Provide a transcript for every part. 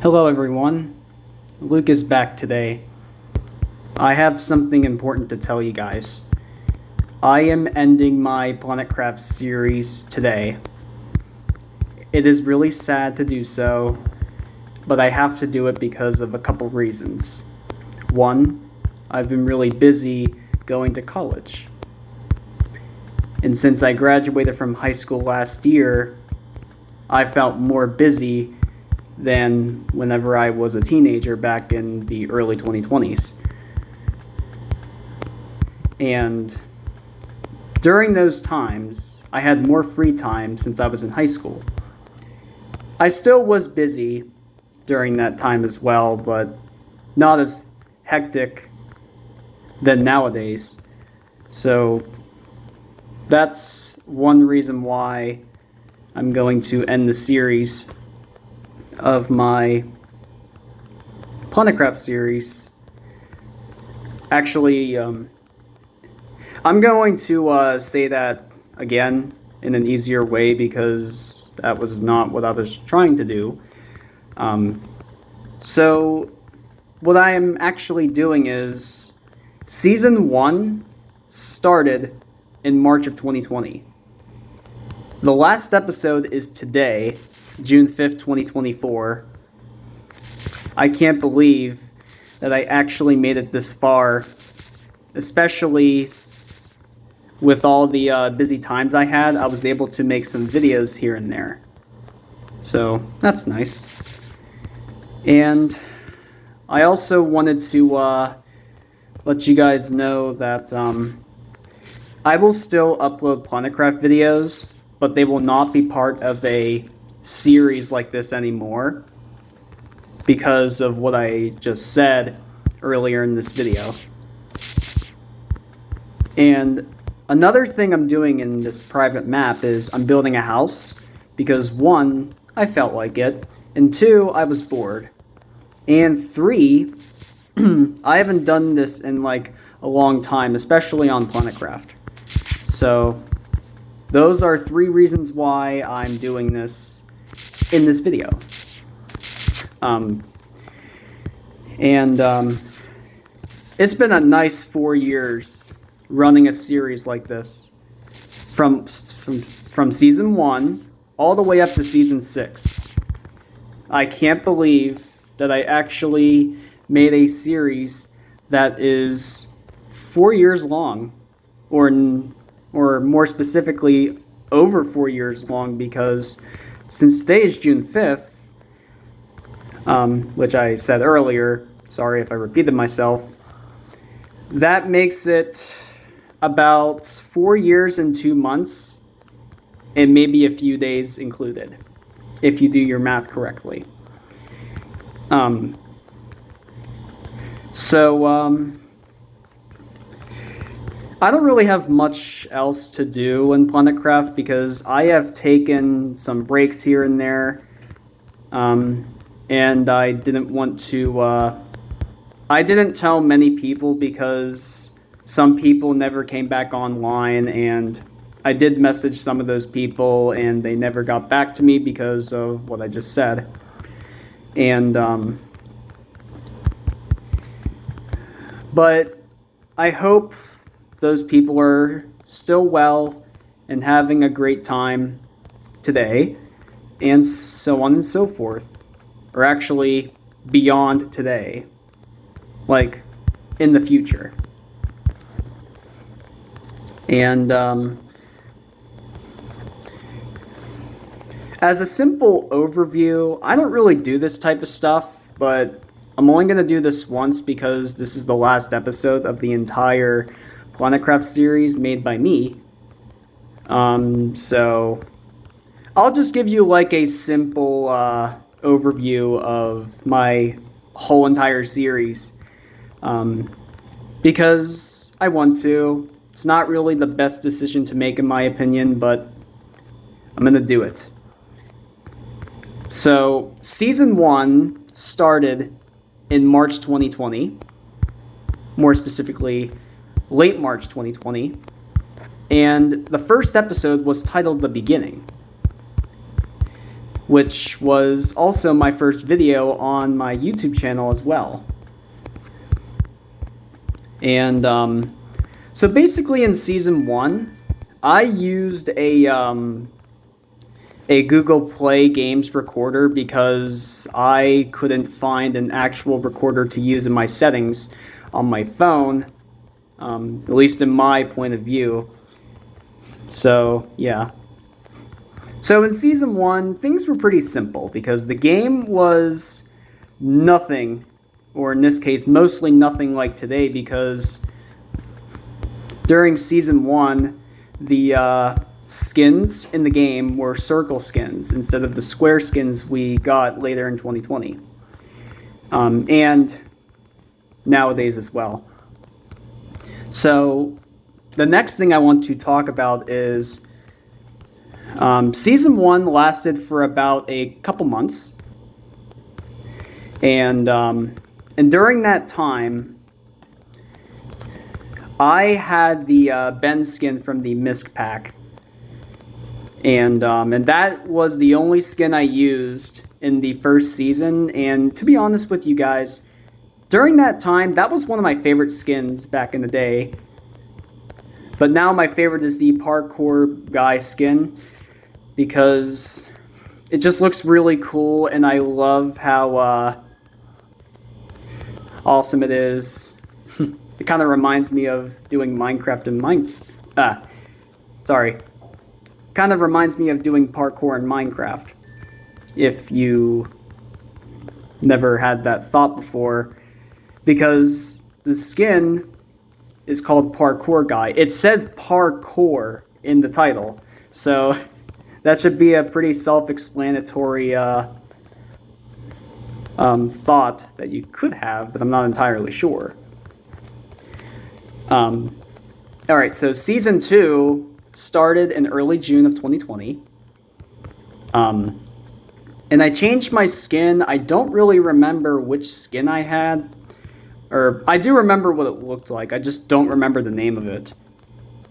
Hello everyone, Luke is back today. I have something important to tell you guys. I am ending my Planet Craft series today. It is really sad to do so, but I have to do it because of a couple reasons. One, I've been really busy going to college. And since I graduated from high school last year, I felt more busy than whenever I was a teenager back in the early 2020s. And during those times, I had more free time since I was in high school. I still was busy during that time as well, but not as hectic than nowadays. So that's one reason why I'm going to end the series of my Planet Craft series. Actually, I'm going to say that again in an easier way because that was not what I was trying to do. So what I am actually doing is Season 1 started in March of 2020. The last episode is today, June 5th, 2024. I can't believe that I actually made it this far, especially with all the busy times I had. I was able to make some videos here and there. So that's nice. And I also wanted to let you guys know that I will still upload Planet Craft videos, but they will not be part of a series like this anymore because of what I just said earlier in this video. And another thing I'm doing in this private map is I'm building a house because 1, I felt like it, and 2, I was bored, and 3, I haven't done this in like a long time, especially on Planet Craft. So those are 3 reasons why I'm doing this in this video. It's been a nice 4 years running a series like this, from Season 1 all the way up to Season 6. I can't believe that I actually made a series that is 4 years long, or more specifically, over 4 years long, because since today is June 5th, which I said earlier, sorry if I repeated myself, that makes it about 4 years and 2 months, and maybe a few days included, if you do your math correctly. I don't really have much else to do in Planet Craft because I have taken some breaks here and there, and I didn't want to, I didn't tell many people because some people never came back online, and I did message some of those people and they never got back to me because of what I just said. And, but I hope those people are still well and having a great time today, and so on and so forth. Or actually, beyond today. Like, in the future. And, as a simple overview, I don't really do this type of stuff, but I'm only going to do this once because this is the last episode of the entire Planet Craft series made by me. So I'll just give you like a simple overview of my whole entire series, because I want to. It's not really the best decision to make in my opinion, but I'm gonna do it. So Season 1 started in March 2020, more specifically late March 2020, and the first episode was titled The Beginning. which was also my first video on my YouTube channel as well. And so basically in Season 1, I used a Google Play Games recorder because I couldn't find an actual recorder to use in my settings on my phone, at least in my point of view. So, yeah. So in Season 1, things were pretty simple because the game was nothing, or in this case, mostly nothing like today, because during Season 1, the skins in the game were circle skins instead of the square skins we got later in 2020. And nowadays as well. So the next thing I want to talk about is Season 1 lasted for about a couple months. And during that time, I had the Ben skin from the Misk pack. And that was the only skin I used in the first season. And to be honest with you guys, during that time, that was one of my favorite skins back in the day. But now my favorite is the Parkour Guy skin, because it just looks really cool, and I love how awesome it is. It kind of reminds me of doing Minecraft and kind of reminds me of doing parkour in Minecraft, if you never had that thought before, because the skin is called Parkour Guy. It says parkour in the title, so that should be a pretty self-explanatory thought that you could have, but I'm not entirely sure. Alright, so Season 2 started in early June of 2020. And I changed my skin. I don't really remember which skin I had. Or, I do remember what it looked like. I just don't remember the name of it.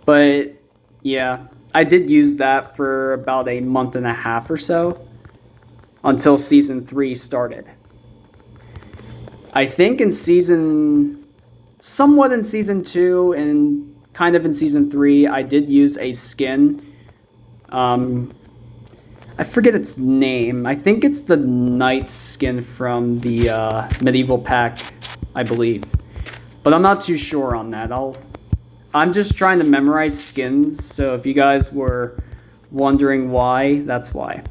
But, yeah, I did use that for about a month and a half or so, until Season 3 started. I think somewhat in Season 2 and kind of in Season 3, I did use a skin. I forget its name. I think it's the Knight skin from the Medieval pack, I believe. But I'm not too sure on that. I'm just trying to memorize skins, so if you guys were wondering why, that's why.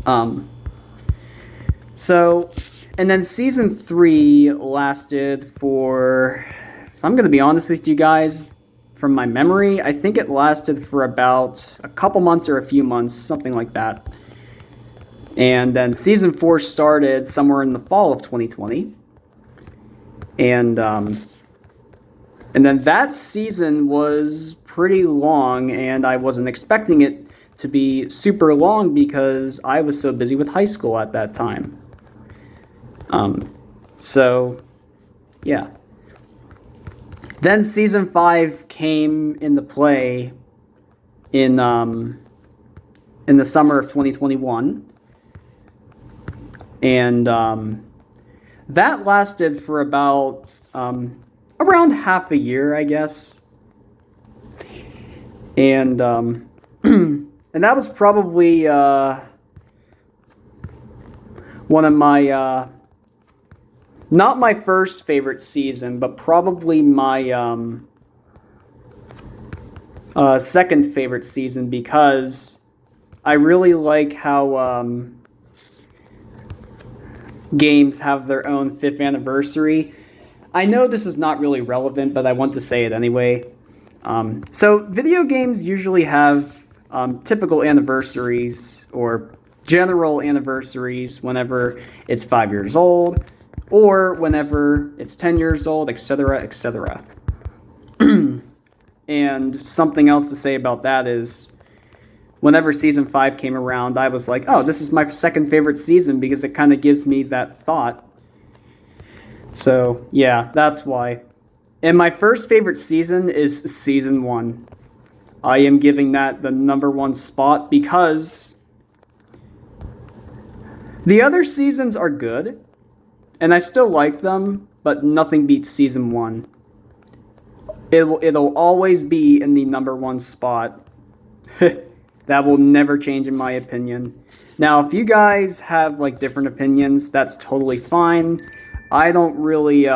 And then Season 3 lasted for, if I'm going to be honest with you guys, from my memory, I think it lasted for about a couple months or a few months, something like that. And then Season 4 started somewhere in the fall of 2020. And then that season was pretty long, and I wasn't expecting it to be super long because I was so busy with high school at that time. So, yeah. Then Season 5 came into play in the summer of 2021. And that lasted for about around half a year, I guess. And and that was probably one of my not my first favorite season, but probably my second favorite season, because I really like how games have their own 5th anniversary. I know this is not really relevant, but I want to say it anyway. So video games usually have typical anniversaries or general anniversaries whenever it's 5 years old, or whenever it's 10 years old, etc., etc. And something else to say about that is, whenever Season 5 came around, I was like, oh, this is my second favorite season, because it kind of gives me that thought. So, yeah, that's why. And my first favorite season is Season 1. I am giving that the #1 spot because The other seasons are good, and I still like them, but nothing beats Season 1. It'll always be in the #1 spot. That will never change in my opinion. Now, if you guys have like different opinions, that's totally fine. I don't really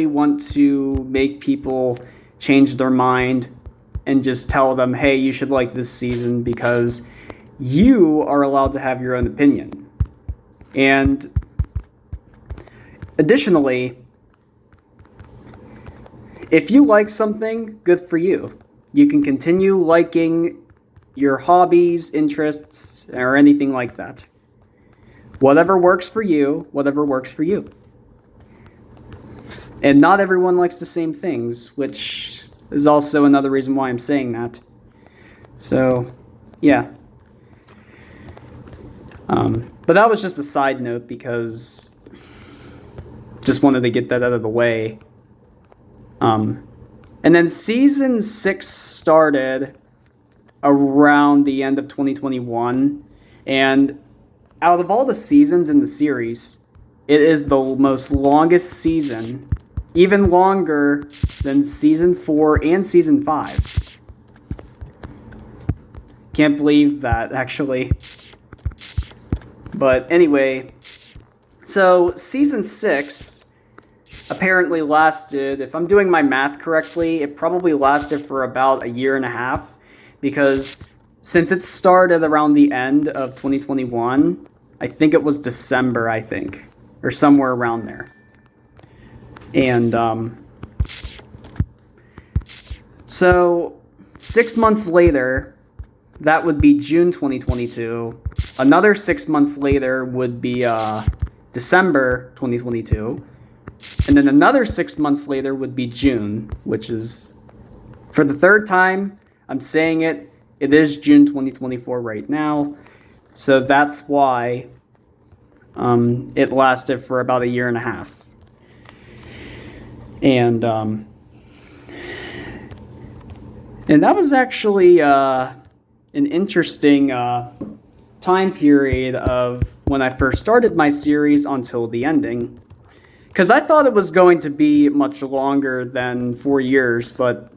want to make people change their mind and just tell them, hey, you should like this season, because you are allowed to have your own opinion. And additionally, if you like something, good for you. You can continue liking your hobbies, interests, or anything like that. Whatever works for you, whatever works for you. And not everyone likes the same things, which is also another reason why I'm saying that. So, yeah. But that was just a side note, because just wanted to get that out of the way. And then Season 6 started around the end of 2021, and out of all the seasons in the series, it is the most longest season, even longer than Season 4 and Season 5. Can't believe that, actually. But anyway, so Season 6 apparently lasted, if I'm doing my math correctly, it probably lasted for about a year and a half, because since it started around the end of 2021, I think it was December, or somewhere around there. And so 6 months later, that would be June 2022. Another 6 months later would be December 2022. And then another 6 months later would be June, which is, for the third time, I'm saying it is June 2024 right now. So that's why it lasted for about a year and a half. And that was actually an interesting time period of when I first started my series until the ending. Because I thought it was going to be much longer than 4 years, but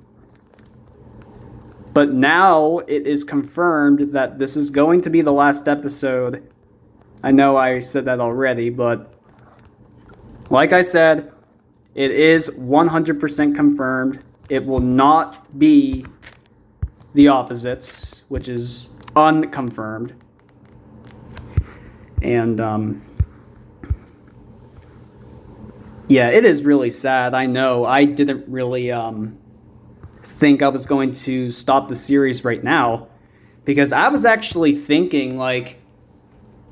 now it is confirmed that this is going to be the last episode. I know I said that already, but like I said, it is 100% confirmed. It will not be the opposites, which is unconfirmed. And yeah, it is really sad. I know. I didn't really think I was going to stop the series right now, because I was actually thinking, like,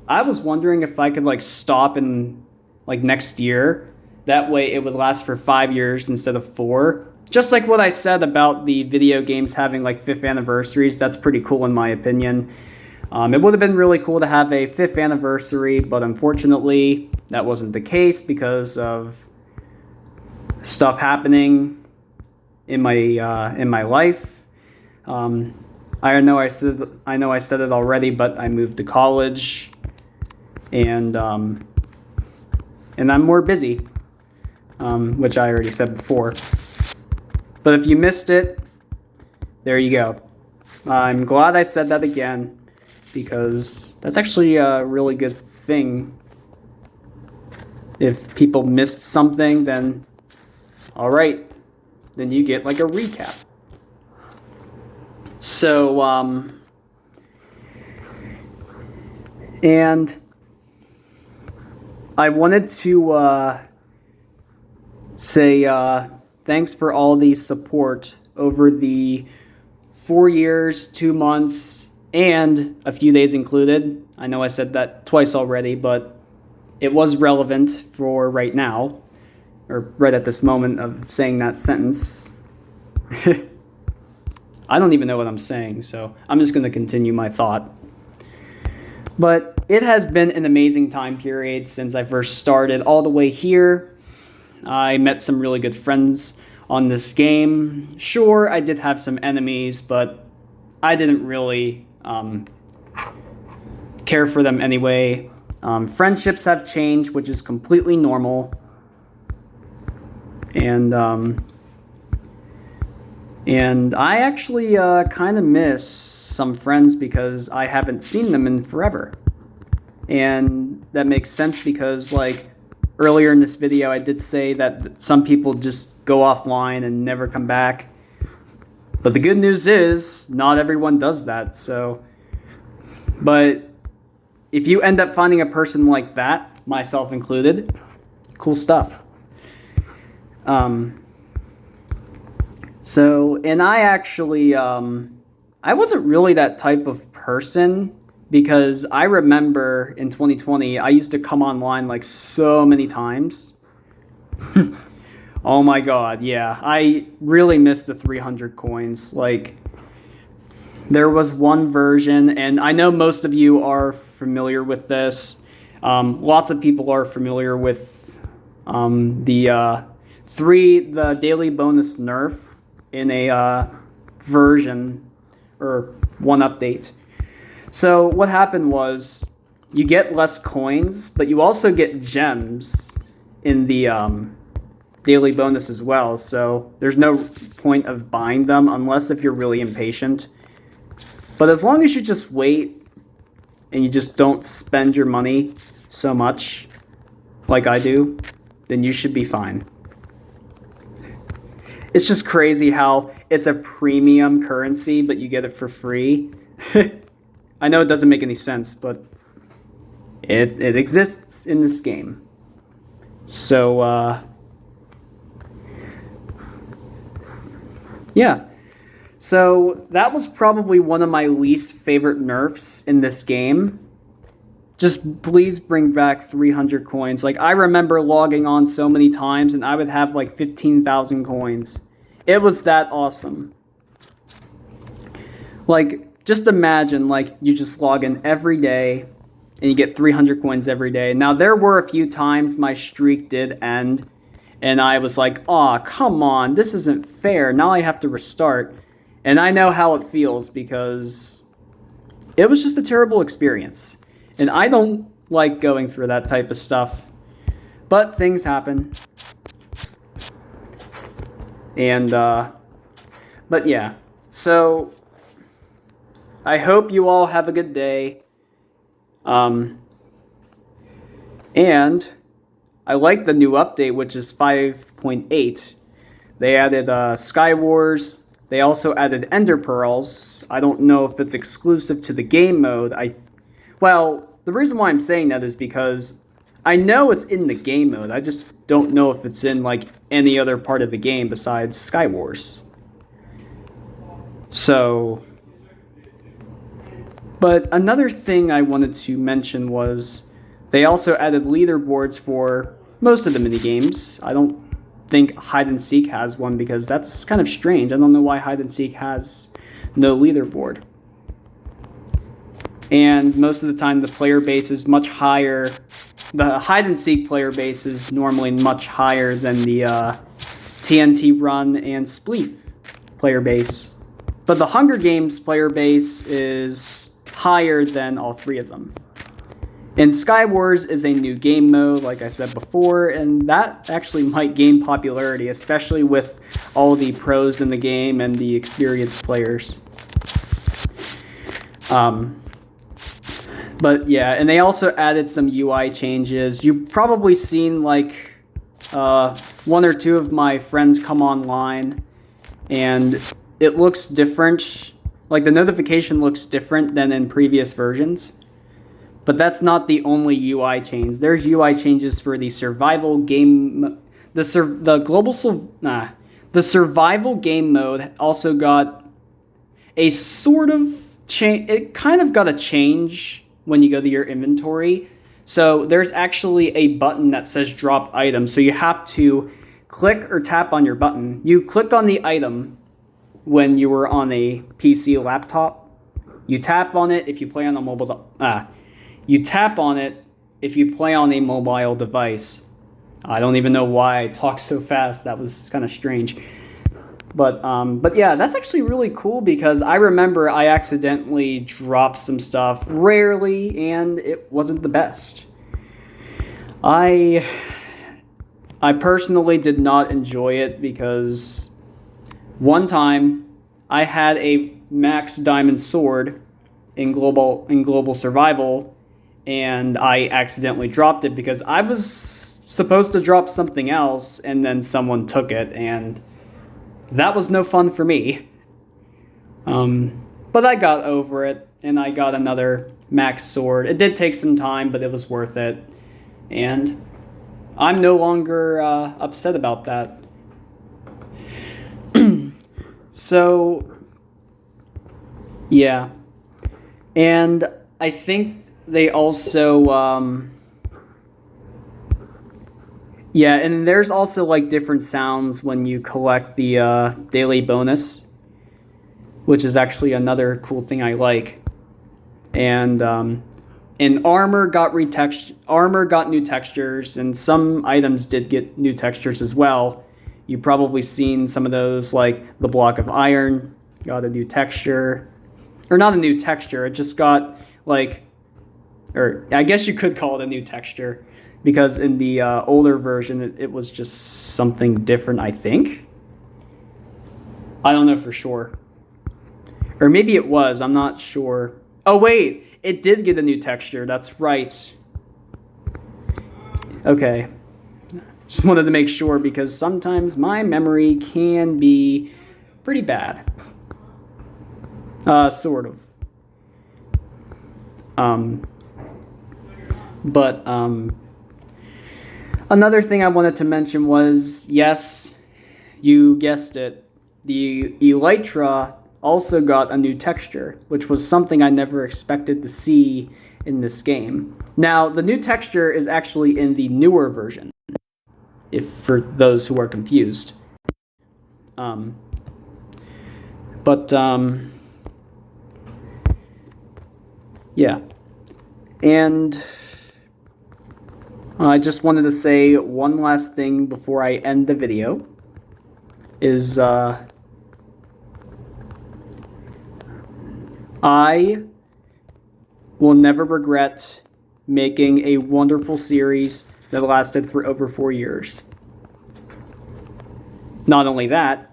I was wondering if I could, like, stop in, like, next year. That way it would last for 5 years instead of 4. Just like what I said about the video games having, like, 5th anniversaries. That's pretty cool in my opinion. It would have been really cool to have a 5th anniversary, but unfortunately that wasn't the case because of stuff happening in my life. I know I said it already, but I moved to college, and I'm more busy, which I already said before. But if you missed it, there you go. I'm glad I said that again, because that's actually a really good thing. If people missed something, then alright, then you get like a recap. So, and I wanted to say thanks for all the support over the 4 years, 2 months, and a few days included. I know I said that twice already, but it was relevant for right now, or right at this moment of saying that sentence. I don't even know what I'm saying, so I'm just going to continue my thought. But it has been an amazing time period since I first started all the way here. I met some really good friends on this game. Sure, I did have some enemies, but I didn't really care for them anyway. Friendships have changed, which is completely normal. And I actually kind of miss some friends because I haven't seen them in forever. And that makes sense because, like, earlier in this video, I did say that some people just go offline and never come back. But the good news is, not everyone does that, so... But if you end up finding a person like that, myself included, cool stuff. And I actually, I wasn't really that type of person, because I remember in 2020, I used to come online like so many times. Oh my god, yeah. I really miss the 300 coins. Like, there was one version, and I know most of you are familiar with this. Lots of people are familiar with the daily bonus nerf in a version, or one update. So what happened was, you get less coins, but you also get gems in the daily bonus as well. So there's no point of buying them unless if you're really impatient. But as long as you just wait and you just don't spend your money so much like I do, then you should be fine. It's just crazy how it's a premium currency, but you get it for free. I know it doesn't make any sense, but it exists in this game. So, yeah. So that was probably one of my least favorite nerfs in this game. Just please bring back 300 coins. Like, I remember logging on so many times and I would have like 15,000 coins. It was that awesome. Like, just imagine, like, you just log in every day and you get 300 coins every day. Now, there were a few times my streak did end and I was like, aw, come on, this isn't fair. Now I have to restart. And I know how it feels because it was just a terrible experience. And I don't like going through that type of stuff. But things happen. And, but yeah. So, I hope you all have a good day. And I like the new update, which is 5.8. They added Sky Wars. They also added Ender Pearls. I don't know if it's exclusive to the game mode. Well, the reason why I'm saying that is because I know it's in the game mode. I just don't know if it's in, like, any other part of the game besides Sky Wars. So... But another thing I wanted to mention was they also added leaderboards for most of the minigames. I don't think Hide and Seek has one because that's kind of strange. I don't know why Hide and Seek has no leaderboard. And most of the time the player base is much higher. The Hide and Seek player base is normally much higher than the TNT Run and Spleef player base. But the Hunger Games player base is higher than all three of them. And Sky Wars is a new game mode, like I said before, and that actually might gain popularity, especially with all the pros in the game and the experienced players. But yeah, and they also added some UI changes. You've probably seen like one or two of my friends come online, and it looks different. Like, the notification looks different than in previous versions. But that's not the only UI change. There's UI changes for the survival game... The survival game mode also got a sort of change. It kind of got a change when you go to your inventory. So there's actually a button that says drop item. So you have to click or tap on your button. You click on the item when you were on a PC laptop. You tap on it if you play on a mobile... You tap on it if you play on a mobile device. I don't even know why I talk so fast. That was kind of strange. But yeah, that's actually really cool because I remember I accidentally dropped some stuff rarely, and it wasn't the best. I personally did not enjoy it because one time I had a max diamond sword in global survival, and I accidentally dropped it because I was supposed to drop something else, and then someone took it, and that was no fun for me. But I got over it, and I got another max sword. It did take some time, but it was worth it, and I'm no longer upset about that. So, yeah. And I think they also, yeah, and there's also like different sounds when you collect the daily bonus, which is actually another cool thing I like. And armor got new textures, and some items did get new textures as well. You've probably seen some of those, like the block of iron got a new texture. Or not a new texture, it just got like, or I guess you could call it a new texture, because in the older version it was just something different, I think. I don't know for sure. Or maybe it was, I'm not sure. Oh wait, it did get a new texture, that's right. Okay. Just wanted to make sure because sometimes my memory can be pretty bad. Sort of. Another thing I wanted to mention was, yes, you guessed it, the Elytra also got a new texture, which was something I never expected to see in this game. Now, the new texture is actually in the newer version, if for those who are confused. Yeah. And I just wanted to say one last thing before I end the video. Is I will never regret making a wonderful series that lasted for over 4 years. Not only that,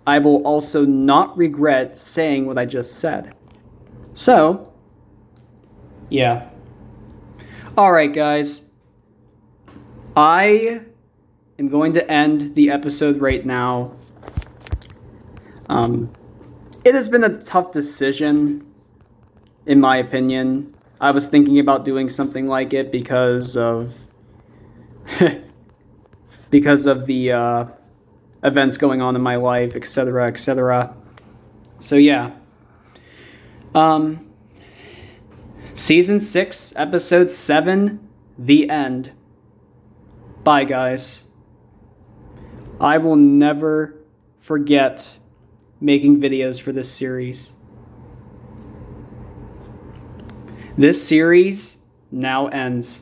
I will also not regret saying what I just said. So, yeah. Alright, guys. I am going to end the episode right now. It has been a tough decision, in my opinion. I was thinking about doing something like it because of the events going on in my life, etc., etc. So yeah. Season 6, Episode 7, The End. Bye, guys. I will never forget making videos for this series. This series now ends.